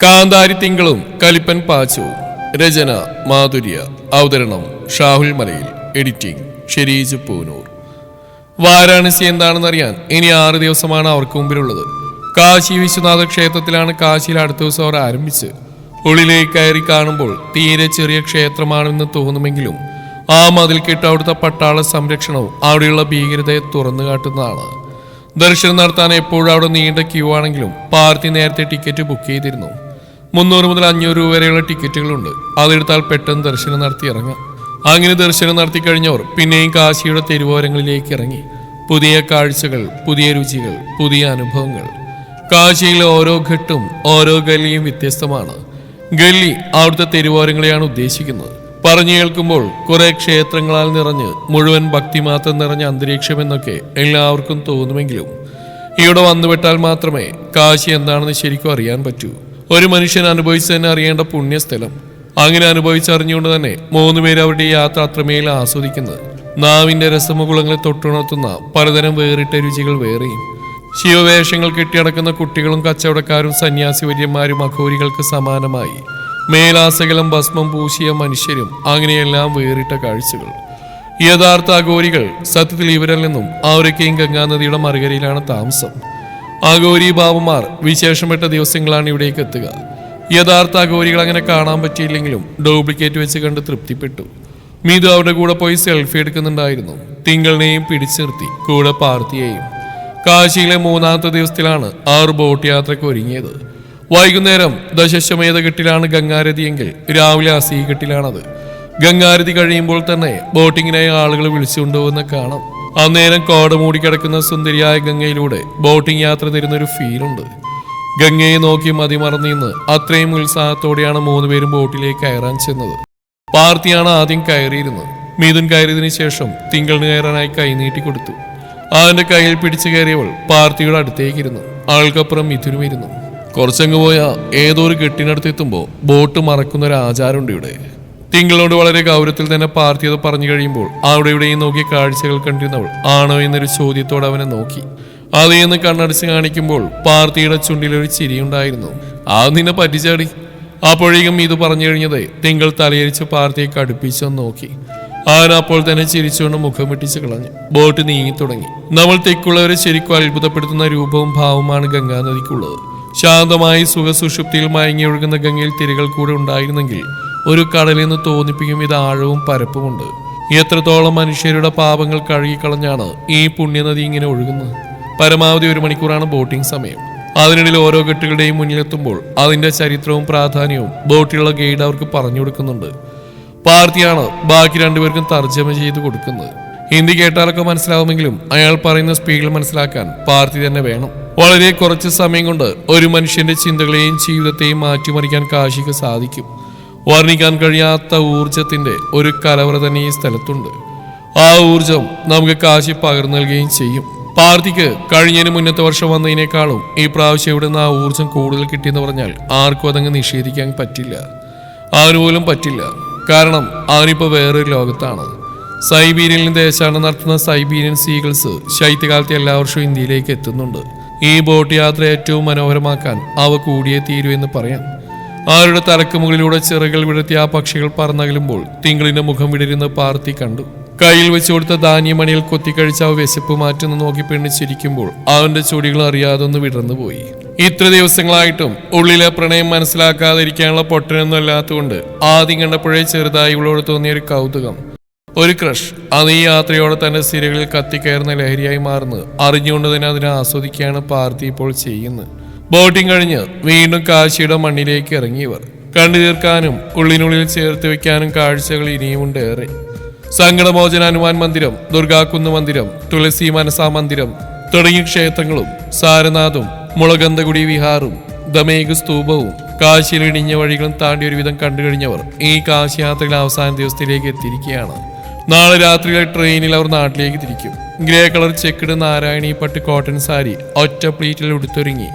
കാന്താരി തിങ്കളും കലിപ്പൻ പാച്ചവും. രചന മാധുര്യ. അവതരണം ഷാഹുൽ മലയിൽ. എഡിറ്റിംഗ് ഷെരീജ് പൂനൂർ. വാരാണസി എന്താണെന്നറിയാൻ ഇനി 6 ദിവസമാണ് അവർക്ക് മുമ്പിലുള്ളത്. കാശി വിശ്വനാഥ ക്ഷേത്രത്തിലാണ് കാശിയിൽ അടുത്ത ദിവസം അവർ ആരംഭിച്ച്. ഉള്ളിലേക്ക് കയറി കാണുമ്പോൾ തീരെ ചെറിയ ക്ഷേത്രമാണെന്ന് തോന്നുമെങ്കിലും ആ മതിൽ കെട്ട് അവിടുത്തെ പട്ടാള സംരക്ഷണവും അവിടെയുള്ള ഭീകരതയെ തുറന്നു കാട്ടുന്നതാണ്. ദർശനം നടത്താൻ എപ്പോഴും അവിടെ നീണ്ട ക്യൂ ആണെങ്കിലും പാർട്ടി നേരത്തെ ടിക്കറ്റ് ബുക്ക് ചെയ്തിരുന്നു. 300 മുതൽ 500 രൂപ വരെയുള്ള ടിക്കറ്റുകളുണ്ട്. അതെടുത്താൽ പെട്ടെന്ന് ദർശനം നടത്തി ഇറങ്ങാം. അങ്ങനെ ദർശനം നടത്തി കഴിഞ്ഞവർ പിന്നെയും കാശിയുടെ തെരുവോരങ്ങളിലേക്ക് ഇറങ്ങി. പുതിയ കാഴ്ചകൾ, പുതിയ രുചികൾ, പുതിയ അനുഭവങ്ങൾ. കാശിയിലെ ഓരോ ഘട്ടും ഓരോ ഗല്ലിയും വ്യത്യസ്തമാണ്. ഗല്ലി അവിടുത്തെ തെരുവോരങ്ങളെയാണ് ഉദ്ദേശിക്കുന്നത്. പറഞ്ഞു കേൾക്കുമ്പോൾ കുറെ ക്ഷേത്രങ്ങളാൽ നിറഞ്ഞ് മുഴുവൻ ഭക്തി മാത്രം നിറഞ്ഞ അന്തരീക്ഷം എന്നൊക്കെ എല്ലാവർക്കും തോന്നുമെങ്കിലും ഇവിടെ വന്നുവിട്ടാൽ മാത്രമേ കാശി എന്താണെന്ന് ശരിക്കും അറിയാൻ പറ്റൂ. ഒരു മനുഷ്യൻ അനുഭവിച്ച് തന്നെ അറിയേണ്ട പുണ്യസ്ഥലം. അങ്ങനെ അനുഭവിച്ചറിഞ്ഞുകൊണ്ട് തന്നെ 3 പേര് അവരുടെ യാത്ര അത്രമേൽ ആസ്വദിക്കുന്നത്. നാവിന്റെ രസമുകുളങ്ങളെ തൊട്ടുണർത്തുന്ന പലതരം വേറിട്ട രുചികൾ വേറെയും. ശിവവേഷങ്ങൾ കെട്ടിയടക്കുന്ന കുട്ടികളും കച്ചവടക്കാരും സന്യാസി വര്യന്മാരും അഘോരികൾക്ക് സമാനമായി മേലാസകലം ഭസ്മം പൂശിയ മനുഷ്യരും, അങ്ങനെയെല്ലാം വേറിട്ട കാഴ്ചകൾ. യഥാർത്ഥ അഘോരികൾ സത്യത്തിൽ ഇവരല്ലെന്നും അവരൊക്കെയും ഗംഗാനദിയുടെ മറുകരയിലാണ് താമസം. അഘോരി ബാബുമാർ വിശേഷപ്പെട്ട ദിവസങ്ങളാണ് ഇവിടേക്ക് എത്തുക. യഥാർത്ഥ അഘോരികൾ അങ്ങനെ കാണാൻ പറ്റിയില്ലെങ്കിലും ഡ്യൂപ്ലിക്കേറ്റ് വെച്ച് കണ്ട് തൃപ്തിപ്പെട്ടു. മീതു അവരുടെ കൂടെ പോയി സെൽഫി എടുക്കുന്നുണ്ടായിരുന്നു. തിങ്കളിനെയും പിടിച്ചു നിർത്തി, കൂടെ പാർത്തിയെയും. കാശിയിലെ 3ാമത്തെ ദിവസത്തിലാണ് അവർ ബോട്ട് യാത്രയ്ക്ക് ഒരുങ്ങിയത്. വൈകുന്നേരം ദശശ്വമേധഘട്ടിലാണ് ഗംഗാരതിയെങ്കിൽ രാവിലെ അസീഘട്ടിലാണത്. ഗംഗാരതി കഴിയുമ്പോൾ തന്നെ ബോട്ടിങ്ങിനായി ആളുകൾ വിളിച്ചുകൊണ്ടുപോകുന്ന കാണാം. അന്നേരം കോട മൂടിക്കിടക്കുന്ന സുന്ദരിയായ ഗംഗയിലൂടെ ബോട്ടിംഗ് യാത്ര തരുന്നൊരു ഫീലുണ്ട്. ഗംഗയെ നോക്കി മതിമറന്നിന്ന് അത്രയും ഉത്സാഹത്തോടെയാണ് 3 പേരും ബോട്ടിലേക്ക് കയറാൻ ചെന്നത്. പാർത്തിയാണ് ആദ്യം കയറിയിരുന്നത്. മിഥുൻ കയറിയതിനു ശേഷം തിങ്കളിന് കയറാനായി കൈനീട്ടി കൊടുത്തു. അവന്റെ കയ്യിൽ പിടിച്ചു കയറിയവൾ പാർത്തിയുടെ അടുത്തേക്കിരുന്നു. ആൾക്കപ്പുറം മിഥുനും ഇരുന്നു. കുറച്ചങ്ങ് പോയാ ഏതോ ഒരു കെട്ടിനടുത്തെത്തുമ്പോ ബോട്ട് മറക്കുന്ന ഒരു ആചാരമുണ്ട് ഇവിടെ. തിങ്കളോട് വളരെ ഗൗരവത്തിൽ തന്നെ പാർത്തിയത് പറഞ്ഞു കഴിയുമ്പോൾ അവിടെ ഇവിടെയും നോക്കി കാഴ്ചകൾ കണ്ടിരുന്നവൾ ആണോ എന്നൊരു ചോദ്യത്തോടെ അവനെ നോക്കി. അതേന്ന് കണ്ണടച്ച് കാണിക്കുമ്പോൾ പാർത്തിയുടെ ചുണ്ടിലൊരു ചിരിയുണ്ടായിരുന്നു. ആ നിന്നെ പറ്റിച്ചാടി. അപ്പോഴേക്കും ഇത് പറഞ്ഞു കഴിഞ്ഞത് തിങ്കൾ തലയരിച്ച് പാർത്തിയെ കടുപ്പിച്ചൊന്ന് നോക്കി. അവൻ അപ്പോൾ തന്നെ ചിരിച്ചുകൊണ്ട് മുഖം വെട്ടിച്ച് കളഞ്ഞു. ബോട്ട് നീങ്ങി തുടങ്ങി. നമ്മൾ തെക്കുള്ളവരെ ശരിക്കും അത്ഭുതപ്പെടുത്തുന്ന രൂപവും ഭാവവുമാണ് ഗംഗാനദിക്കുള്ളത്. ശാന്തമായി സുഖസുഷുപ്തിയിൽ മയങ്ങി ഒഴുകുന്ന ഗംഗയിൽ തിരകൾ കൂടെ ഉണ്ടായിരുന്നെങ്കിൽ ഒരു കടലെന്ന് തോന്നിപ്പിക്കും ഇത് ആഴവും പരപ്പുമുണ്ട്. എത്രത്തോളം മനുഷ്യരുടെ പാപങ്ങൾ കഴുകിക്കളഞ്ഞാണ് ഈ പുണ്യനദി ഇങ്ങനെ ഒഴുകുന്നത്. പരമാവധി 1 മണിക്കൂറാണ് ബോട്ടിംഗ് സമയം. അതിനിടയിൽ ഓരോ ഘട്ടുകളുടെയും മുന്നിലെത്തുമ്പോൾ അതിന്റെ ചരിത്രവും പ്രാധാന്യവും ബോട്ടിലുള്ള ഗൈഡ് അവർക്ക് പറഞ്ഞു കൊടുക്കുന്നുണ്ട്. പാർത്തിയാണ് ബാക്കി 2 പേർക്കും തർജ്ജമ ചെയ്ത് കൊടുക്കുന്നത്. ഹിന്ദി കേട്ടാലൊക്കെ മനസ്സിലാവുമെങ്കിലും അയാൾ പറയുന്ന സ്പീഡിൽ മനസ്സിലാക്കാൻ പാർത്തി തന്നെ വേണം. വളരെ കുറച്ച് സമയം കൊണ്ട് ഒരു മനുഷ്യന്റെ ചിന്തകളെയും ജീവിതത്തെയും മാറ്റിമറിക്കാൻ കാശിക്ക് സാധിക്കും. വർണ്ണിക്കാൻ കഴിയാത്ത ഊർജത്തിന്റെ ഒരു കലവറ തന്നെ ഈ സ്ഥലത്തുണ്ട്. ആ ഊർജം നമുക്ക് കാശി പകർന്നു നൽകുകയും ചെയ്യും. പാർത്തിക്ക് കഴിഞ്ഞതിന് മുന്നത്തെ വർഷം വന്നതിനേക്കാളും ഈ പ്രാവശ്യം ഇവിടുന്ന് ആ ഊർജം കൂടുതൽ കിട്ടിയെന്ന് പറഞ്ഞാൽ ആർക്കും അതങ്ങ് നിഷേധിക്കാൻ പറ്റില്ല. അവന് പോലും പറ്റില്ല. കാരണം അവനിപ്പോ വേറൊരു ലോകത്താണ്. സൈബീരിയയിൽ ദേശാടനം നടത്തുന്ന സൈബീരിയൻ സീഗിൾസ് ശൈത്യകാലത്ത് എല്ലാ വർഷവും ഇന്ത്യയിലേക്ക് എത്തുന്നുണ്ട്. ഈ ബോട്ട് യാത്ര ഏറ്റവും മനോഹരമാക്കാൻ അവ കൂടിയേ തീരൂ എന്ന് പറയാം. അവരുടെ തലക്കുമുകളിലൂടെ ചിറകൾ വിടർത്തി ആ പക്ഷികൾ പറന്നകലുമ്പോൾ തിങ്കളിന്റെ മുഖം വിടരുന്ന പാർത്തി കണ്ടു. കയ്യിൽ വെച്ചു കൊടുത്ത ധാന്യമണിയിൽ കൊത്തിക്കഴിച്ച അവ വിശപ്പ് മാറ്റുന്ന നോക്കി പെണ്ണ് ചിരിക്കുമ്പോൾ അവന്റെ ചൊടികൾ അറിയാതെ ഒന്ന് വിടർന്നുപോയി. ഇത്ര ദിവസങ്ങളായിട്ടും ഉള്ളിലെ പ്രണയം മനസ്സിലാക്കാതിരിക്കാനുള്ള പൊട്ടനൊന്നും അല്ലാത്തതുകൊണ്ട് ആദ്യം കണ്ടപ്പോഴേ ചെറുതായി ഇവളോട് തോന്നിയ ഒരു കൗതുകം, ഒരു ക്രഷ്, അത് ഈ യാത്രയോടെ തന്റെ സിരകളിൽ കത്തിക്കയറുന്ന ലഹരിയായി മാറുന്നത് അറിഞ്ഞുകൊണ്ട് തന്നെ അതിനെ ആസ്വദിക്കുകയാണ് പാർത്തി ഇപ്പോൾ ചെയ്യുന്നത്. ബോട്ടിംഗ് കഴിഞ്ഞ് വീണ്ടും കാശിയുടെ മണ്ണിലേക്ക് ഇറങ്ങിയവർ. കണ്ടു തീർക്കാനും ഉള്ളിനുള്ളിൽ ചേർത്ത് വെക്കാനും കാഴ്ചകൾ ഇനിയുമുണ്ട് ഏറെ. സങ്കടമോചന ഹനുമാൻ മന്ദിരം, ദുർഗാക്കുന്ന് മന്ദിരം, തുളസി മനസാ മന്ദിരം തുടങ്ങിയ ക്ഷേത്രങ്ങളും സാരനാഥും മുളകന്തകുടി വിഹാറും ദമേഘ് സ്തൂപവും കാശിയിൽ ഇടിഞ്ഞ വഴികളും താണ്ടി ഒരുവിധം കണ്ടു കഴിഞ്ഞവർ ഈ കാശി യാത്രയിൽ അവസാന ദിവസത്തിലേക്ക് എത്തിയിരിക്കുകയാണ്. നാളെ രാത്രിയിലെ ട്രെയിനിൽ അവർ നാട്ടിലേക്ക് തിരിക്കും. ഗ്രേ കളർ ചെക്കിട് നാരായണി പട്ട് കോട്ടൺ സാരി ഒറ്റ പ്ലീറ്റിൽ ഉടുത്തൊരുങ്ങി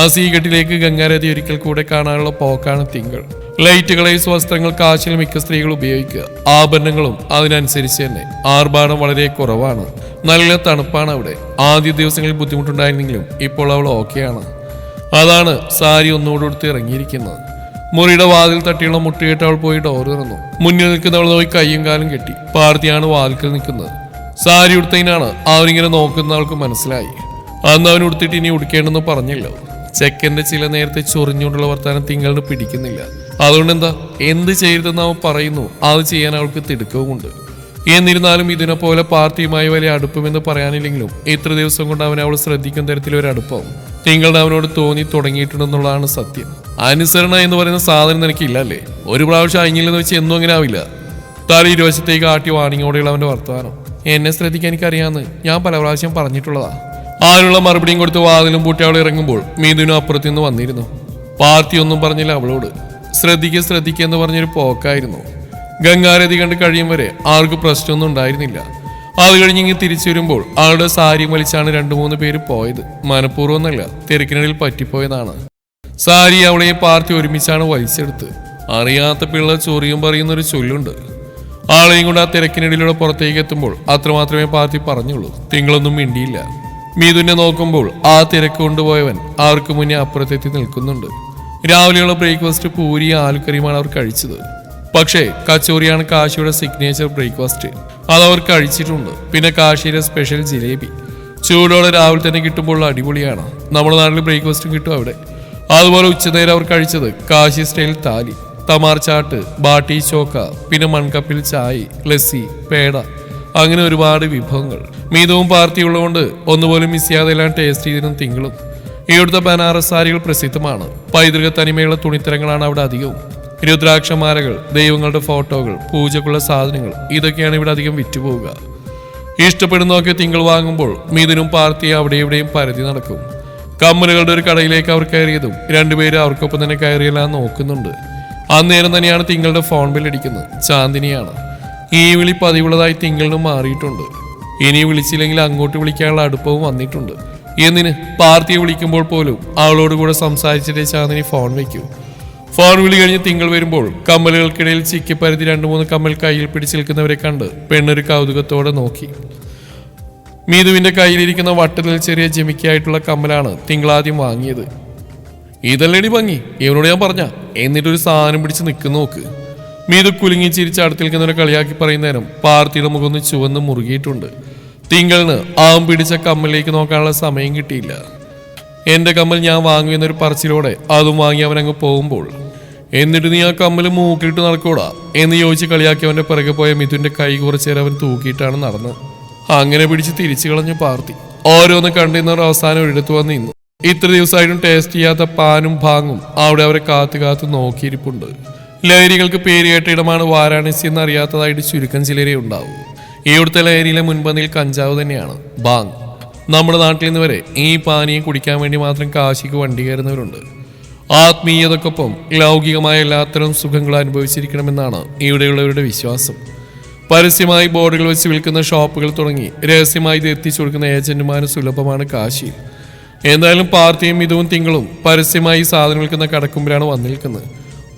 അസീഘട്ടിലേക്ക് ഗംഗാരതി ഒരിക്കൽ കൂടെ കാണാനുള്ള പോക്കാണ് തിങ്കൾ. ലൈറ്റ് കളേഴ്സ് വസ്ത്രങ്ങൾ കാശിൽ മിക്ക സ്ത്രീകൾ ഉപയോഗിക്കുക. ആഭരണങ്ങളും അതിനനുസരിച്ച് തന്നെ. ആർഭാടം വളരെ കുറവാണ്. നല്ല തണുപ്പാണ് അവിടെ. ആദ്യ ദിവസങ്ങളിൽ ബുദ്ധിമുട്ടുണ്ടായിരുന്നെങ്കിലും ഇപ്പോൾ അവൾ ഓക്കെയാണ്. അതാണ് സാരി ഒന്നുകൂടെ എടുത്ത് ഇറങ്ങിയിരിക്കുന്നത്. മുറിയുടെ വാതിൽ തട്ടിയുള്ള മുട്ടുകേട്ട് അവൾ പോയി ഡോർ തുറന്നു. മുന്നിൽ നിൽക്കുന്നവൾ നോക്കി കയ്യും കാലും കെട്ടി. പാർത്തിയാണ് വാതിൽക്കൽ നിൽക്കുന്നത്. സാരി ഉടുത്തതിനാണ് അവരിങ്ങനെ നോക്കുന്ന അവൾക്ക് മനസ്സിലായി. അന്ന് അവൻ ഉടുത്തിട്ട് ഇനി ഉടുക്കേണ്ടെന്ന് പറഞ്ഞല്ലോ. ചെക്കന്റെ ചില നേരത്തെ ചൊറിഞ്ഞുകൊണ്ടുള്ള വർത്താനം തിങ്കളിന് പിടിക്കുന്നില്ല. അതുകൊണ്ട് എന്താ എന്ത് ചെയ്യരുതെന്ന് അവൻ പറയുന്നു, അത് ചെയ്യാൻ അവൾക്ക് തിടുക്കവുമുണ്ട്. എന്നിരുന്നാലും ഇതിനെ പോലെ പാർട്ടിയുമായി വലിയ അടുപ്പമെന്ന് പറയാനില്ലെങ്കിലും ഇത്ര ദിവസം കൊണ്ട് അവനെ അവൾ ശ്രദ്ധിക്കുന്ന തരത്തിലൊരു അടുപ്പം തിങ്കളുടെ അവനോട് തോന്നി തുടങ്ങിയിട്ടുണ്ടെന്നുള്ളതാണ് സത്യം. അനുസരണ എന്ന് പറയുന്ന സാധനം നിനക്കില്ല അല്ലേ? ഒരു പ്രാവശ്യം അങ്ങില്ലെന്ന് വെച്ച് എന്നും അങ്ങനെ ആവില്ല. തല ഇരുവശത്തേക്ക് ആട്ടി വാണിങ്ങോടെയുള്ള അവന്റെ വർത്തമാനം. എന്നെ ശ്രദ്ധിക്കാൻ എനിക്കറിയാമെന്ന് ഞാൻ പല പ്രാവശ്യം പറഞ്ഞിട്ടുള്ളതാ. ആരുള്ള മറുപടിയും കൊടുത്ത് വാതിലും പൂട്ടി അവൾ ഇറങ്ങുമ്പോൾ മീതുനും അപ്പുറത്തുനിന്ന് വന്നിരുന്നു. പാർട്ടി ഒന്നും പറഞ്ഞില്ല അവളോട്. ശ്രദ്ധിക്കുക എന്ന് പറഞ്ഞൊരു പോക്കായിരുന്നു. ഗംഗാരതി കണ്ട് കഴിയും വരെ ആൾക്ക് പ്രശ്നമൊന്നും ഉണ്ടായിരുന്നില്ല. അത് കഴിഞ്ഞിങ്ങി തിരിച്ചു വരുമ്പോൾ ആളുടെ സാരി വലിച്ചാണ് 2-3 പേര് പോയത്. മനഃപൂർവ്വമൊന്നല്ല, തിരക്കിനിടയിൽ പറ്റിപ്പോയതാണ്. സാരി അവളെ പാർട്ടി ഒരുമിച്ചാണ് വലിച്ചെടുത്ത്. അറിയാത്ത പിള്ള ചൊറിയും പറയുന്നൊരു ചൊല്ലുണ്ട്. ആളെയും കൊണ്ട് ആ തിരക്കിനിടയിലൂടെ പുറത്തേക്ക് എത്തുമ്പോൾ അത്രമാത്രമേ പാർട്ടി പറഞ്ഞുള്ളൂ. തിങ്കളൊന്നും മിണ്ടിയില്ല. മീതുനെ നോക്കുമ്പോൾ ആ തിരക്ക് കൊണ്ടുപോയവൻ അവർക്ക് മുന്നേ അപ്പുറത്തെത്തി നിൽക്കുന്നുണ്ട്. രാവിലെയുള്ള ബ്രേക്ക്ഫാസ്റ്റ് പൂരി ആലുക്കറിയുമാണ് അവർ കഴിച്ചത്. പക്ഷേ കച്ചോറിയാണ് കാശിയുടെ സിഗ്നേച്ചർ ബ്രേക്ക്ഫാസ്റ്റ്. അതവർ കഴിച്ചിട്ടുണ്ട്. പിന്നെ കാശിയുടെ സ്പെഷ്യൽ ജിലേബി ചൂടോടെ രാവിലെ തന്നെ കിട്ടുമ്പോൾ അടിപൊളിയാണ്. നമ്മുടെ നാട്ടിൽ ബ്രേക്ക്ഫാസ്റ്റും കിട്ടും അവിടെ. അതുപോലെ ഉച്ചനേരം അവർ കഴിച്ചത് കാശി സ്റ്റൈൽ താലി, തമാർ ചാട്ട്, ബാട്ടി ചോക്ക, പിന്നെ മൺകപ്പിൽ ചായ, ലസ്സി, പേട, അങ്ങനെ ഒരുപാട് വിഭവങ്ങൾ. മീതവും പാർട്ടിയുള്ളതുകൊണ്ട് ഒന്നുപോലും മിസ് ചെയ്യാതെ എല്ലാം ടേസ്റ്റ് ചെയ്തിരുന്ന തിങ്കളും. ഇവിടുത്തെ ബനാറസ് സാരികൾ പ്രസിദ്ധമാണ്. പൈതൃക തനിമയുള്ള തുണിത്തരങ്ങളാണ് അവിടെ അധികവും. രുദ്രാക്ഷമാലകൾ, ദൈവങ്ങളുടെ ഫോട്ടോകൾ, പൂജക്കുള്ള സാധനങ്ങൾ, ഇതൊക്കെയാണ് ഇവിടെ അധികം വിറ്റുപോവുക. ഇഷ്ടപ്പെടുന്നതൊക്കെ തിങ്കൾ വാങ്ങുമ്പോൾ മീതിനും പാർട്ടി അവിടെ ഇവിടെയും പരതി നടക്കും. കമ്മലുകളുടെ ഒരു കടയിലേക്ക് അവർ കയറിയതും രണ്ടുപേരും അവർക്കൊപ്പം തന്നെ കയറിയെല്ലാം നോക്കുന്നുണ്ട്. അന്നേരം തന്നെയാണ് തിങ്കളുടെ ഫോൺ ബിൽ അടിക്കുന്നത്. ചാന്ദിനിയാണ്. ഈ വിളി പതിവുള്ളതായി തിങ്കളിനും മാറിയിട്ടുണ്ട്. ഇനി വിളിച്ചില്ലെങ്കിൽ അങ്ങോട്ട് വിളിക്കാനുള്ള അടുപ്പവും വന്നിട്ടുണ്ട്. എന്നിന് പാർട്ടിയെ വിളിക്കുമ്പോൾ പോലും അവളോട് കൂടെ സംസാരിച്ചിട്ടേ ചാന്ദിനി ഫോൺ വയ്ക്കൂ. ഫോൺ വിളി കഴിഞ്ഞ് തിങ്കൾ വരുമ്പോൾ കമ്മലുകൾക്കിടയിൽ ചിക്കിപ്പരുത്തി 2-3 കമ്മൽ കയ്യിൽ പിടിച്ചു നിൽക്കുന്നവരെ കണ്ട് പെണ്ണൊരു കൗതുകത്തോടെ നോക്കി. മീതുവിന്റെ കയ്യിലിരിക്കുന്ന വട്ടത്തിൽ ചെറിയ ജമിക്കായിട്ടുള്ള കമ്മലാണ് തിങ്കളാദ്യം വാങ്ങിയത്. ഇതല്ലേടി ഭംഗി, ഇവനോട് ഞാൻ പറഞ്ഞ എന്നിട്ടൊരു സാധനം പിടിച്ച് നിൽക്കുന്ന നോക്ക്. മീതു കുലുങ്ങി ചിരിച്ച് അടുത്ത് നിൽക്കുന്നവരെ കളിയാക്കി പറയുന്നേരം പാർത്തിയുടെ മുഖം ചുവന്ന് മുറുകിയിട്ടുണ്ട്. തിങ്കളിന് ആം പിടിച്ച കമ്മലിലേക്ക് നോക്കാനുള്ള സമയം കിട്ടിയില്ല. എന്റെ കമ്മൽ ഞാൻ വാങ്ങുന്നൊരു പറച്ചിലോടെ അതും വാങ്ങി അവനങ്ങ് പോകുമ്പോൾ, എന്നിട്ട് നീ ആ കമ്മൽ മൂക്കിലിട്ട് നടക്കൂടാ എന്ന് ചോദിച്ച് കളിയാക്കി അവന്റെ പിറകെ പോയ മിഥുന്റെ കൈ കുറച്ചേരം അവൻ തൂക്കിയിട്ടാണ് നടന്നത്. അങ്ങനെ പിടിച്ച് തിരിച്ചു കളഞ്ഞു പാർത്തി. ഓരോന്ന് കണ്ടിരുന്നവർ അവസാനം ഒരിടത്ത് വന്ന് നിന്നു. ഇത്ര ദിവസമായിട്ടും ടേസ്റ്റ് ചെയ്യാത്ത പാനും ഭാങ്ങും അവിടെ അവരെ കാത്തു നോക്കിയിരിപ്പുണ്ട്. ലഹരികൾക്ക് പേര് കേട്ട ഇടമാണ് വാരാണസി എന്ന് അറിയാത്തതായിട്ട് ചുരുക്കം ചിലരെ ഉണ്ടാവും. ഇവിടുത്തെ ലഹരിയിലെ മുൻപന്തിൽ കഞ്ചാവ് തന്നെയാണ്, ബാങ്. നമ്മുടെ നാട്ടിൽ നിന്ന് വരെ ഈ പാനീയം കുടിക്കാൻ വേണ്ടി മാത്രം കാശിക്ക് വണ്ടി കയറുന്നവരുണ്ട്. ആത്മീയതക്കൊപ്പം ലൗകികമായ എല്ലാത്തരം സുഖങ്ങൾ അനുഭവിച്ചിരിക്കണമെന്നാണ് ഇവിടെയുള്ളവരുടെ വിശ്വാസം. പരസ്യമായി ബോർഡുകൾ വെച്ച് വിൽക്കുന്ന ഷോപ്പുകൾ തുടങ്ങി രഹസ്യമായി ഇത് എത്തിച്ചു കൊടുക്കുന്ന ഏജന്റുമാരും സുലഭമാണ് കാശി. എന്തായാലും പാർട്ടിയും ഇതും തിങ്കളും പരസ്യമായി സാധനം വിൽക്കുന്ന കടക്കുമ്പിലാണ് വന്നു നിൽക്കുന്നത്.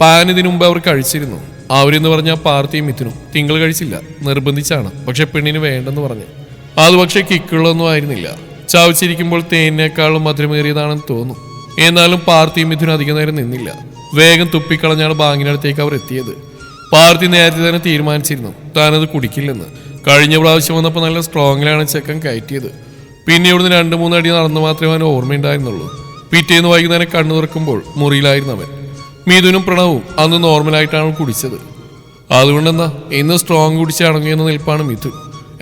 പാൻ ഇതിനു മുമ്പ് അവർ കഴിച്ചിരുന്നു. അവരെന്ന് പറഞ്ഞാൽ പാർട്ടിയും മിഥുനും. തിങ്കൾ കഴിച്ചില്ല, നിർബന്ധിച്ചാണ്. പക്ഷെ പെണ്ണിന് വേണ്ടെന്ന് പറഞ്ഞു. അത് പക്ഷെ കിക്കുള്ളൊന്നും ആയിരുന്നില്ല. ചവച്ചിരിക്കുമ്പോൾ തേനേക്കാളും മധുരമേറിയതാണെന്ന് തോന്നും. എന്നാലും പാർട്ടിയും മിഥുനും അധികം നേരം നിന്നില്ല. വേഗം തുപ്പിക്കളഞ്ഞാണ് ബാങ്കിനടുത്തേക്ക് അവർ എത്തിയത്. പാർട്ടി നേരത്തെ തന്നെ തീരുമാനിച്ചിരുന്നു താനത് കുടിക്കില്ലെന്ന്. കഴിഞ്ഞ പ്രാവശ്യം വന്നപ്പോൾ നല്ല സ്ട്രോങ്ങിലാണ് ചെക്കൻ കയറ്റിയത്. പിന്നെ ഇവിടുന്ന് 2-3 അടി നടന്നു മാത്രമേ അവന് ഓർമ്മയുണ്ടായിരുന്നുള്ളൂ. പിറ്റേന്ന് വൈകുന്നേരം കണ്ണു തുറക്കുമ്പോൾ മുറിയിലായിരുന്നു അവൻ. മീതുനും പ്രണവും അന്ന് നോർമലായിട്ടാണ് കുടിച്ചത്. അതുകൊണ്ടെന്താ ഇന്ന് സ്ട്രോങ് കുടിച്ച് അടങ്ങിയെന്ന് നിൽപ്പാണ് മിഥുൻ.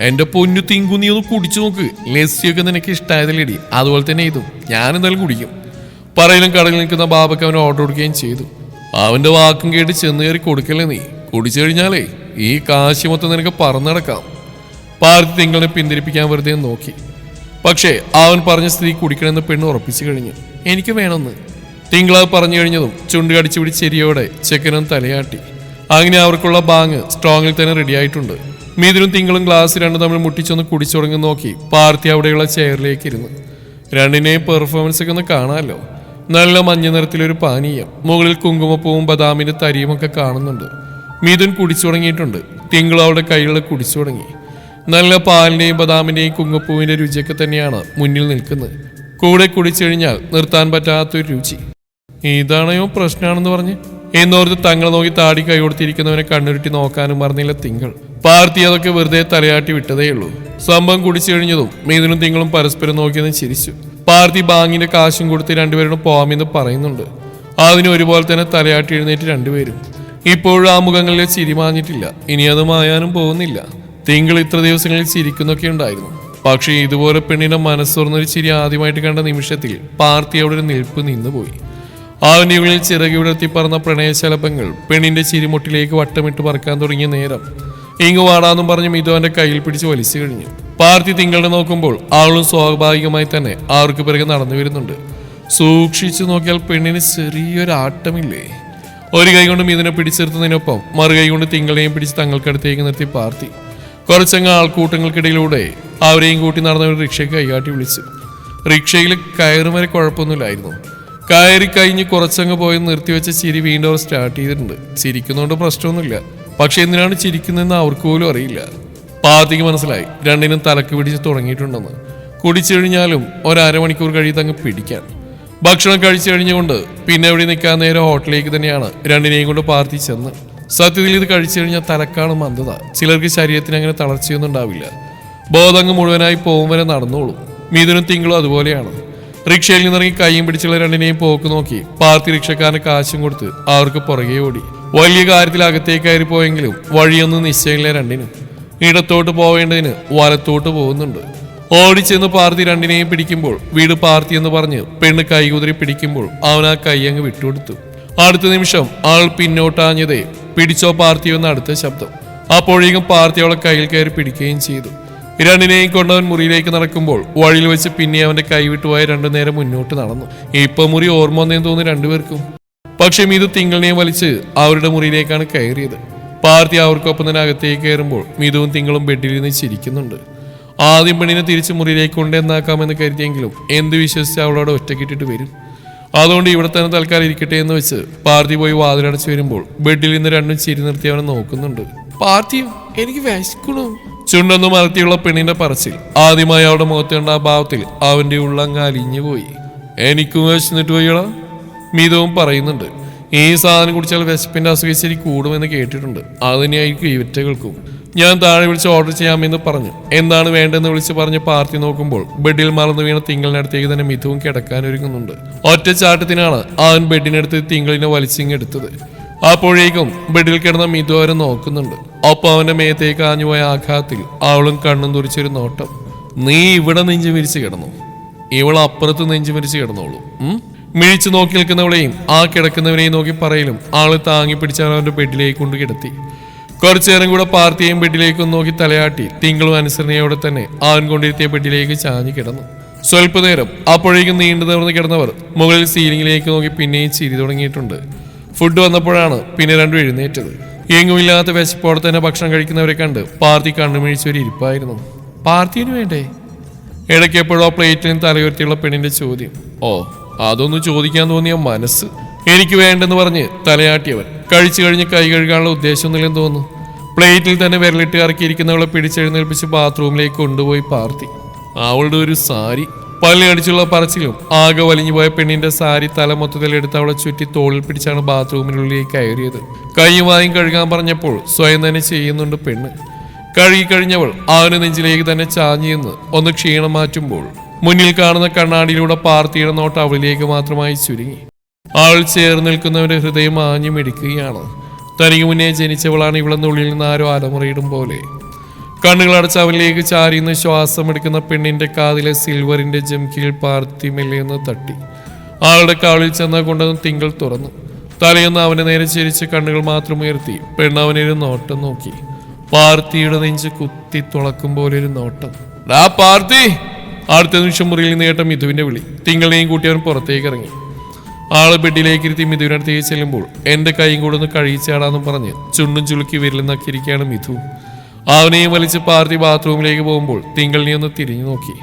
എന്റെ പൊന്നു തിങ്കു, നീ ഒന്ന് കുടിച്ചു നോക്ക്. ലസ്സിയൊക്കെ നിനക്ക് ഇഷ്ടമായതല്ലേടി, അതുപോലെ തന്നെ ഇതും ഞാനെന്തായാലും കുടിക്കും. പറയിലും കടലിൽ നിൽക്കുന്ന ബാബയ്ക്ക് അവൻ ഓർഡർ കൊടുക്കുകയും ചെയ്തു. അവന്റെ വാക്കും കേട്ട് ചെന്ന് കയറി കൊടുക്കല്ലേ നീ. കുടിച്ചു കഴിഞ്ഞാലേ ഈ കാശി മൊത്തം നിനക്ക് പറന്നടക്കാം. പാർത്തി തിങ്കളെ പിന്തിരിപ്പിക്കാൻ വെറുതെ നോക്കി. പക്ഷേ അവൻ പറഞ്ഞ സ്ത്രീ കുടിക്കണമെന്ന് പെണ്ണ് ഉറപ്പിച്ചു കഴിഞ്ഞു. എനിക്ക് വേണമെന്ന് തിങ്കളത് പറഞ്ഞു കഴിഞ്ഞതും ചുണ്ട് കടിച്ചു പിടിച്ച് ശരിയോടെ ചെക്കനും തലയാട്ടി. അങ്ങനെ അവർക്കുള്ള ബാങ് സ്ട്രോങ്ങിൽ തന്നെ റെഡിയായിട്ടുണ്ട്. മീതിനും തിങ്കളും ഗ്ലാസ് രണ്ടും തമ്മിൽ മുട്ടിച്ചൊന്ന് കുടിച്ചു തുടങ്ങി നോക്കി പാർത്തി അവിടെയുള്ള ചെയറിലേക്ക് ഇരുന്നു. രണ്ടിനെയും പെർഫോമൻസ് ഒക്കെ ഒന്ന് കാണാമല്ലോ. നല്ല മഞ്ഞ നിറത്തിലൊരു പാനീയം, മുകളിൽ കുങ്കുമപ്പൂവും ബദാമിന്റെ തരിയുമൊക്കെ കാണുന്നുണ്ട്. മീതുൻ കുടിച്ചു തുടങ്ങിയിട്ടുണ്ട്. തിങ്കൾ അവളുടെ കൈകളിൽ കുടിച്ചു തുടങ്ങി. നല്ല പാലിന്റെയും ബദാമിന്റെയും കുങ്കുമപ്പൂവിന്റെ രുചിയൊക്കെ തന്നെയാണ് മുന്നിൽ നിൽക്കുന്നത്. കൂടെ കുടിച്ചു കഴിഞ്ഞാൽ നിർത്താൻ പറ്റാത്തൊരു രുചി. ഇതാണോ പ്രശ്നമാണെന്ന് പറഞ്ഞ് എന്നോർത്ത് തങ്ങൾ നോക്കി താടി കൈ കൊടുത്തിരിക്കുന്നവനെ കണ്ണുരുട്ടി നോക്കാനും മറന്നില്ല തിങ്കൾ. പാർത്തി അതൊക്കെ വെറുതെ തലയാട്ടി വിട്ടതേയുള്ളൂ. സംഭവം കുടിച്ചു കഴിഞ്ഞതും മീതിനും തിങ്കളും പരസ്പരം നോക്കിയെന്ന് ചിരിച്ചു. പാർത്തി ബാങ്കിന്റെ കാശും കൊടുത്ത് രണ്ടുപേരോടും പോവാമെന്ന് പറയുന്നുണ്ട്. അതിന് ഒരുപോലെ തന്നെ തലയാട്ടി എഴുന്നേറ്റ് രണ്ടുപേരും. ഇപ്പോഴും ആ മുഖങ്ങളിലെ ചിരി മാഞ്ഞിട്ടില്ല. ഇനി അത് മായാനും പോകുന്നില്ല. തിങ്കൾ ഇത്ര ദിവസങ്ങളിൽ ചിരിക്കുന്നൊക്കെ ഉണ്ടായിരുന്നു. പക്ഷേ ഇതുപോലെ പെണ്ണിന്റെ മനസ്സുറന്നൊരു ചിരി ആദ്യമായിട്ട് കണ്ട നിമിഷത്തിൽ പാർത്തി അവിടെ ഒരു നിൽപ്പ് നിന്നുപോയി. അവന്റെ ഉള്ളിൽ ചിറകി വിടർത്തി പറന്ന പ്രണയശലഭങ്ങൾ പെണ്ണിന്റെ ചിരിമുട്ടിലേക്ക് വട്ടമിട്ട് പറക്കാൻ തുടങ്ങിയ നേരം ഇങ്ങ് വാടാന്നും പറഞ്ഞ് മിതു അവന്റെ കയ്യിൽ പിടിച്ച് വലിച്ചു കഴിഞ്ഞു. പാർത്തി തിങ്കളുടെ നോക്കുമ്പോൾ അവളും സ്വാഭാവികമായി തന്നെ അവർക്ക് പിറകെ നടന്നു വരുന്നുണ്ട്. സൂക്ഷിച്ചു നോക്കിയാൽ പെണ്ണിന് ചെറിയൊരു ആട്ടമില്ലേ. ഒരു കൈ കൊണ്ട് മിഥുനെ പിടിച്ചെടുത്തതിനൊപ്പം മറുകൈ കൊണ്ട് തിങ്കളെയും പിടിച്ച് തങ്ങൾക്കടുത്തേക്ക് നിർത്തി പാർത്തി. കുറച്ചങ്ങ് ആൾക്കൂട്ടങ്ങൾക്കിടയിലൂടെ അവരെയും കൂട്ടി നടന്ന ഒരു റിക്ഷയ്ക്ക് കൈകാട്ടി വിളിച്ചു. റിക്ഷയിൽ കയറും വരെ കുഴപ്പമൊന്നുമില്ലായിരുന്നു. കയറി കഴിഞ്ഞ് കുറച്ചങ്ങ് പോയി നിർത്തിവെച്ച ചിരി വീണ്ടും അവർ സ്റ്റാർട്ട് ചെയ്തിട്ടുണ്ട്. ചിരിക്കുന്നതുകൊണ്ട് പ്രശ്നമൊന്നുമില്ല. പക്ഷെ എന്തിനാണ് ചിരിക്കുന്നതെന്ന് അവർക്ക് പോലും അറിയില്ല. പാർത്തിക്ക് മനസ്സിലായി രണ്ടിനും തലക്ക് പിടിച്ച് തുടങ്ങിയിട്ടുണ്ടെന്ന്. കുടിച്ചു കഴിഞ്ഞാലും ഒരമണിക്കൂർ കഴിയത്തങ്ങ് പിടിക്കാൻ. ഭക്ഷണം കഴിച്ചു കഴിഞ്ഞുകൊണ്ട് പിന്നെ എവിടെ നിൽക്കാൻ നേരെ ഹോട്ടലിലേക്ക് തന്നെയാണ് രണ്ടിനെയും കൊണ്ട് പാർത്തി ചെന്ന്. സത്യത്തിൽ ഇത് കഴിച്ചു കഴിഞ്ഞാൽ തലക്കാണ് മന്ദത. ചിലർക്ക് ശരീരത്തിന് അങ്ങനെ തളർച്ചയൊന്നും ഉണ്ടാവില്ല. ബോധങ്ങ് മുഴുവനായി പോകും വരെ നടന്നോളും. മിഥുനും തിങ്കളും അതുപോലെയാണ്. റിക്ഷയിൽ നിന്നിറങ്ങി കൈയും പിടിച്ചുള്ള രണ്ടിനെയും പോക്ക് നോക്കി പാർത്തി റിക്ഷക്കാരന് കാശും കൊടുത്ത് അവർക്ക് പുറകെ ഓടി. വലിയ കാര്യത്തിൽ അകത്തേക്ക് കയറി പോയെങ്കിലും വഴിയൊന്നും നിശ്ചയമില്ല രണ്ടിനും. ഇടത്തോട്ട് പോവേണ്ടതിന് വലത്തോട്ട് പോകുന്നുണ്ട്. ഓടിച്ചെന്ന് പാർത്തി രണ്ടിനെയും പിടിക്കുമ്പോൾ വീട് പാർത്തി എന്ന് പറഞ്ഞ് പെണ്ണ് കൈകുതിരി പിടിക്കുമ്പോൾ അവൻ ആ കൈ അങ്ങ് വിട്ടുകൊടുത്തു. അടുത്ത നിമിഷം ആൾ പിന്നോട്ടാഞ്ഞതേ പിടിച്ചോ പാർത്തി എന്ന അടുത്ത ശബ്ദം. അപ്പോഴേക്കും പാർത്തി അവളെ കയ്യിൽ കയറി പിടിക്കുകയും ചെയ്തു. രണ്ടിനെയും കൊണ്ടവൻ മുറിയിലേക്ക് നടക്കുമ്പോൾ വഴിയിൽ വെച്ച് പിന്നെ അവന്റെ കൈവിട്ടുപോയ രണ്ടു നേരം മുന്നോട്ട് നടന്നു. ഇപ്പൊ മുറി ഓർമ്മ വന്നേന്ന് തോന്നുന്നു രണ്ടുപേർക്കും. പക്ഷെ മിതു തിങ്കളിനെയും വലിച്ച് അവരുടെ മുറിയിലേക്കാണ് കയറിയത്. പാർത്തി അവർക്കൊപ്പം തന്നെ അകത്തേക്ക് കയറുമ്പോൾ മിതുവും തിങ്കളും ബെഡിൽ നിന്ന് ചിരിക്കുന്നുണ്ട്. ആദ്യം പെണ്ണിനെ തിരിച്ച് മുറിയിലേക്ക് കൊണ്ടെന്നാക്കാമെന്ന് കരുതിയെങ്കിലും എന്ത് വിശ്വസിച്ച് അവളോട് ഒറ്റക്കിട്ടിട്ട് വരും. അതുകൊണ്ട് ഇവിടെ തന്നെ തൽക്കാലം ഇരിക്കട്ടെ എന്ന് വെച്ച് പാർത്തി പോയി വാതിലടച്ച് വരുമ്പോൾ ബെഡിൽ നിന്ന് രണ്ടും ചിരി നിർത്തി അവനെ നോക്കുന്നുണ്ട്. പാർത്തിയും എനിക്ക് വിശക്കണു. ചുണ്ടൊന്നും മലർത്തിയുള്ള പെണ്ണിന്റെ പറച്ചിൽ ആദ്യമായി അവളുടെ മുഖത്ത് കണ്ട ആ ഭാവത്തിൽ അവന്റെ ഉള്ളങ്ങ് അലിഞ്ഞു പോയി. എനിക്കും വിശന്നിട്ട് പോയടാ മിതവും പറയുന്നുണ്ട്. ഈ സാധനം കുടിച്ചാൽ വിശപ്പിന്റെ അസുഖശരി കൂടുമെന്ന് കേട്ടിട്ടുണ്ട്. അത് തന്നെയായിരിക്കും ഇവറ്റകൾക്കും. ഞാൻ താഴെ വിളിച്ച് ഓർഡർ ചെയ്യാമെന്ന് പറഞ്ഞു. എന്താണ് വേണ്ടെന്ന് വിളിച്ച് പറഞ്ഞ് പാർത്തി നോക്കുമ്പോൾ ബെഡിൽ മറന്നു വീണ തിങ്കളിനടുത്തേക്ക് തന്നെ മിഥുവും കിടക്കാനൊരുങ്ങുന്നുണ്ട്. ഒറ്റ ചാട്ടത്തിനാണ് അവൻ ബെഡിനടുത്ത് തിങ്കളിനെ വലിച്ചിങ്ങെടുത്തത്. അപ്പോഴേക്കും ബെഡിൽ കിടന്ന മിഥു അവരെ നോക്കുന്നുണ്ട്. ഒപ്പം അവന്റെ മേത്തേക്ക് ആഞ്ഞുപോയ ആഘാതത്തിൽ അവളും കണ്ണും തുറിച്ചൊരു നോട്ടം. നീ ഇവിടെ നെഞ്ചു വിരിച്ച് കിടന്നു, ഇവൾ അപ്പുറത്ത് നെഞ്ചു വിരിച്ച് കിടന്നോളൂ. മിഴിച്ചു നോക്കി നിൽക്കുന്നവളെയും ആ കിടക്കുന്നവനെയും നോക്കി പറയലും ആള് താങ്ങി പിടിച്ചാൽ അവന്റെ ബെഡിലേക്ക് കൊണ്ട് കിടത്തി. കുറച്ചേരം കൂടെ പാർത്തിയെയും ബെഡിലേക്കും നോക്കി തലയാട്ടി തിങ്കളും അനുസരണയോടെ തന്നെ അവൻ കൊണ്ടിരുത്തിയ ബെഡിലേക്ക് ചാഞ്ഞു കിടന്നു. സ്വല്പനേരം അപ്പോഴേക്കും നീണ്ടു നിവർന്ന് കിടന്നവർ മുകളിൽ സീലിംഗിലേക്ക് നോക്കി പിന്നെയും ചിരി തുടങ്ങിയിട്ടുണ്ട്. ഫുഡ് വന്നപ്പോഴാണ് പിന്നെ രണ്ടും എഴുന്നേറ്റത്. എങ്ങുമില്ലാത്ത വിശപ്പോടെ തന്നെ ഭക്ഷണം കഴിക്കുന്നവരെ കണ്ട് പാർത്തി കണ്ണുമിഴിച്ചൊരു ഇരിപ്പായിരുന്നു. പാർത്തിന് വേണ്ടേ? ഇടയ്ക്ക് എപ്പോഴോ പ്ലേറ്റിൽ നിന്ന് തലയുയർത്തിയുള്ള പെണ്ണിന്റെ ചോദ്യം. ഓ, അതൊന്നും ചോദിക്കാൻ തോന്നിയ മനസ്സ്. എനിക്ക് വേണ്ടെന്ന് പറഞ്ഞ് തലയാട്ടിയവൻ കഴിച്ചു കഴിഞ്ഞ് കൈ കഴുകാനുള്ള ഉദ്ദേശമൊന്നുമില്ലെന്ന് തോന്നുന്നു. പ്ലേറ്റിൽ തന്നെ വിരലിട്ട് ഇറക്കിയിരിക്കുന്നവളെ പിടിച്ചെഴുന്നേൽപ്പിച്ച് ബാത്റൂമിലേക്ക് കൊണ്ടുപോയി പാർത്തി. അവളുടെ ഒരു സാരി പല്ലി അടിച്ചുള്ള പറച്ചിലും ആകെ വലിഞ്ഞു പോയ പെണ്ണിന്റെ സാരി തല മൊത്തത്തിലെടുത്ത് അവളെ ചുറ്റി തോളിൽ പിടിച്ചാണ് ബാത്റൂമിനുള്ളിലേക്ക് കയറിയത്. കൈയുമായും കഴുകാൻ പറഞ്ഞപ്പോൾ സ്വയം തന്നെ ചെയ്യുന്നുണ്ട് പെണ്ണ്. കഴുകിക്കഴിഞ്ഞവൾ അവന് നെഞ്ചിലേക്ക് തന്നെ ചാഞ്ഞെന്ന് ഒന്ന് ക്ഷീണം മാറ്റുമ്പോൾ മുന്നിൽ കാണുന്ന കണ്ണാടിയിലൂടെ പാർത്തിയുടെ നോട്ട് അവളിലേക്ക് മാത്രമായി ചുരുങ്ങി. അവൾ ചേർന്ന് നിൽക്കുന്നവന്റെ ഹൃദയം ആഞ്ഞു മിടിക്കുകയാണ്. തനിക്ക് മുന്നേ ജനിച്ചവളാണ് ഇവളെന്നുള്ളിൽ നിന്ന് ആരോ അലമുറയിടും പോലെ. കണ്ണുകളടച്ച് അവനിലേക്ക് ചാരിന്ന് ശ്വാസം എടുക്കുന്ന പെണ്ണിന്റെ കാതിലെ സിൽവറിന്റെ ജംകിയിൽ പാർത്തി മെല്ലെന്ന് തട്ടി. ആളുടെ കാളിൽ ചെന്ന കൊണ്ടതും തിങ്കൾ തുറന്നു. തലയൊന്ന് അവനെ നേരെ ചിരിച്ച് കണ്ണുകൾ മാത്രം ഉയർത്തി പെണ്ണവനൊരു നോട്ടം നോക്കി. പാർത്തിയുടെ നെഞ്ച് കുത്തി തുളക്കും പോലെ ഒരു നോട്ടം. ഡാ പാർത്തി! അടുത്ത നിമിഷം മുറിയിൽ നിന്ന് കേട്ട മിഥുവിന്റെ വിളി. തിങ്കളെയും കൂട്ടി അവൻ പുറത്തേക്ക് ഇറങ്ങി. ആള് ബെഡിലേക്ക് ഇരുത്തി മിഥുവിനടുത്തേക്ക് ചെല്ലുമ്പോൾ എന്റെ കൈയും കൂടെ ഒന്ന് കഴിച്ചാടാന്നും പറഞ്ഞ് ചുണ്ടും ചുളുക്കി വിരലെന്നാക്കിയിരിക്കുകയാണ് മിഥു. അവനെയും വലിച്ച് പാർത്തി ബാത്റൂമിലേക്ക് പോകുമ്പോൾ തിങ്കളിനെ ഒന്ന് തിരിഞ്ഞു നോക്കി.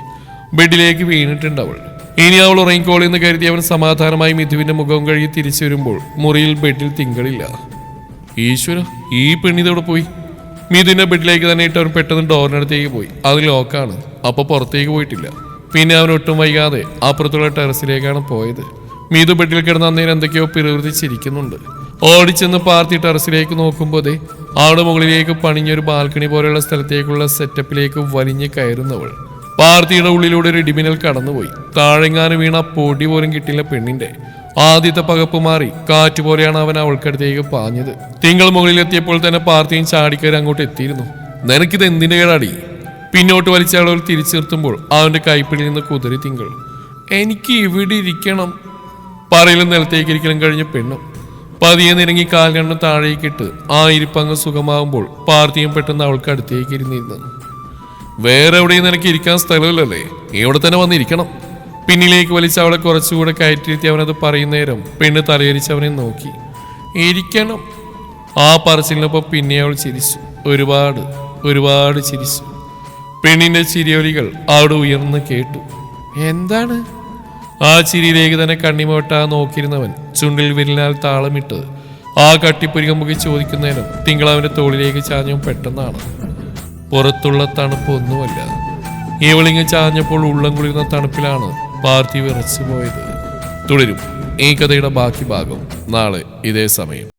ബെഡിലേക്ക് വീണിട്ടുണ്ട് അവൾ. ഇനി അവൾ ഉറങ്ങിക്കോളെന്ന് കരുതി അവൻ സമാധാനമായി മിഥുവിന്റെ മുഖം കഴുകി തിരിച്ചു വരുമ്പോൾ മുറിയിൽ ബെഡിൽ തിങ്കളില്ല. ഈശ്വര, ഈ പെണ്ണിതോടെ പോയി. മിഥുവിന്റെ ബെഡിലേക്ക് തന്നെ ഇട്ട് അവൻ പെട്ടെന്ന് ഡോറിനടുത്തേക്ക് പോയി. അത് ലോക്കാണ്. അപ്പൊ പുറത്തേക്ക് പോയിട്ടില്ല. പിന്നെ അവൻ ഒട്ടും വൈകാതെ അപ്പുറത്തുള്ള ടെറസിലേക്കാണ് പോയത്. മീതു ബെഡിൽ കിടന്ന അന്നേരം എന്തൊക്കെയോ പിറുപിറുത്തിച്ചിരിക്കുന്നുണ്ട്. ഓടിച്ചെന്ന് പാർത്തി ടെറസിലേക്ക് നോക്കുമ്പോൾ അവിടെ മുകളിലേക്ക് പണിഞ്ഞൊരു ബാൽക്കണി പോലെയുള്ള സ്ഥലത്തേക്കുള്ള സെറ്റപ്പിലേക്ക് വലിഞ്ഞു കയറുന്നവൾ. പാർത്തിയുടെ ഉള്ളിലൂടെ ഒരു ഇടിമിന്നൽ കടന്നുപോയി. താഴെങ്ങാനും വീണ പൊടി പോലും കിട്ടില്ല പെണ്ണിന്റെ. ആദ്യത്തെ പകപ്പ് മാറി കാറ്റുപോലെയാണ് അവൻ അവൾക്കടുത്തേക്ക് പാഞ്ഞത്. തിങ്കൾ മുകളിലെത്തിയപ്പോൾ തന്നെ പാർത്തിയും ചാടിക്കയറി അങ്ങോട്ട് എത്തിയിരുന്നു. നിനക്കിത് എന്തിന്റെ കേടാടി? പിന്നോട്ട് വലിച്ച ആളുകൾ തിരിച്ചു നിർത്തുമ്പോൾ അവന്റെ കൈപ്പിടിയിൽ നിന്ന് കുതിരി തിങ്കൾ. എനിക്ക് ഇവിടെ ഇരിക്കണം. പറയിലും നിലത്തേക്ക് ഇരിക്കലും കഴിഞ്ഞ പെണ്ണും പതിയെ നിരങ്ങി കാൽ രണ്ടും താഴേക്കിട്ട് ആ ഇരിപ്പങ്ങ് സുഖമാകുമ്പോൾ പാർത്തിയും പെട്ടെന്ന് അവൾക്ക് അടുത്തേക്ക് ഇരുന്നിരുന്നു. വേറെ എവിടെയും നിനക്ക് ഇരിക്കാൻ സ്ഥലമില്ലല്ലേ, ഇവിടെ തന്നെ വന്നിരിക്കണം. പിന്നിലേക്ക് വലിച്ച് അവളെ കുറച്ചുകൂടെ കയറ്റിരുത്തി അവനത് പറയുന്നേരം പെണ്ണ് തലയിരിച്ച് അവനെ നോക്കി. ഇരിക്കണം. ആ പറച്ചിലിനൊപ്പം പിന്നെ അവൾ ചിരിച്ചു. ഒരുപാട് ഒരുപാട് ചിരിച്ചു. പെണ്ണിന്റെ ചിരിയൊലികൾ അവിടെ ഉയർന്ന് കേട്ടു. എന്താണ്? ആ ചിരിയിലേക്ക് തന്നെ കണ്ണിമോട്ടാ നോക്കിയിരുന്നവൻ ചുണ്ടിൽ വിരലിനാൽ താളമിട്ട് ആ കട്ടിപ്പുരികം മുഖി ചോദിക്കുന്നതിനും തിങ്കളവന്റെ തോളിലേക്ക് ചാഞ്ഞവും പെട്ടെന്നാണ്. പുറത്തുള്ള തണുപ്പ് ഒന്നുമല്ല, ഇവളിങ്ങ് ചാഞ്ഞപ്പോൾ ഉള്ളം കുളിർന്ന തണുപ്പിലാണ് പാർത്തി വിറച്ചു പോയത്. തുടരും ഈ കഥയുടെ ബാക്കി ഭാഗം നാളെ ഇതേ സമയം.